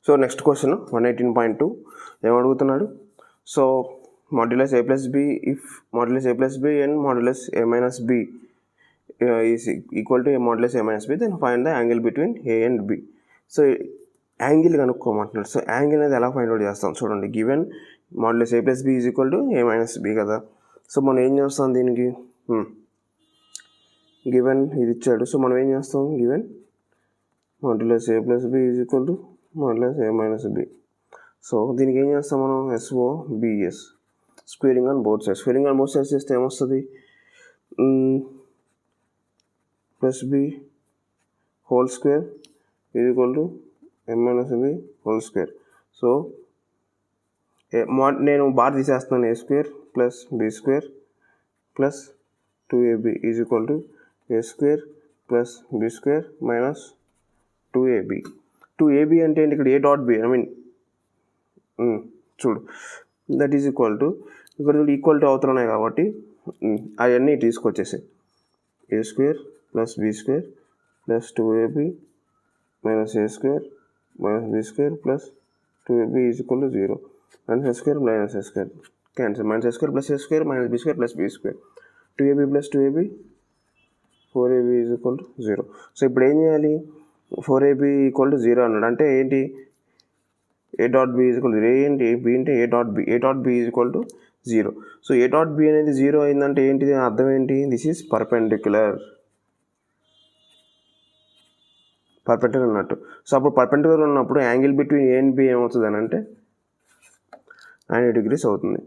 So next question 118.2 ఏమడుగుతున్నాడు. So modulus a plus b if modulus a plus b and modulus a minus b is equal to modulus a minus b, then find the angle between a and b. So angle కనుక్కోమంటున్నాడు. So angle అనేది ఎలా find out చేస్తాం చూడండి. Given modulus a plus b is equal to a minus b కదా. So మనం ఏం చేస్తాం దీనికి, గివెన్ ఇది ఇచ్చాడు. సో మనం ఏం చేస్తాం, given modulus a plus b is equal to modulus a minus b. So దీనికి ఏం చేస్తాం మనం, SOBS squaring on both sides. Squaring on both sides చేస్తే ఏమొస్తుంది, plus b whole square is equal to m minus b whole square. So నేను bar తీసేస్తున్నాను, a square plus b square plus 2ab is equal to a square plus b square minus 2ab. 2ab అంటే ఏంటి, ఇక్కడ a dot b, I mean చూడు, that is equal to, ఇక్కడ చూడు equal to అవుతున్నాయి కాబట్టి అవన్నీ తీసుకొచ్చేసాయి. a square plus b square plus 2ab minus a square minus b square plus 2ab is equal to 0. Minus a square minus a square cancel, minus a square plus a square minus b square plus b square, 2ab plus 2ab 4ab is equal to 0. So ఇప్పుడు ఏం చేయాలి, 4ab equal to 0 అన్నాడు అంటే ఏంటి, a dot b is equal to 0. ఏంటి b అంటే a dot b, a dot b is equal to 0. So a dot b అనేది 0 అయిందంటే ఏంటిది అర్థం ఏంటి, దిస్ ఈజ్ పర్పెండిక్యులర్ అన్నట్టు. సో అప్పుడు పర్పెండిక్యులర్ ఉన్నప్పుడు angle between a and b ఏమవుతుంది అని అంటే 90 degrees అవుతుంది.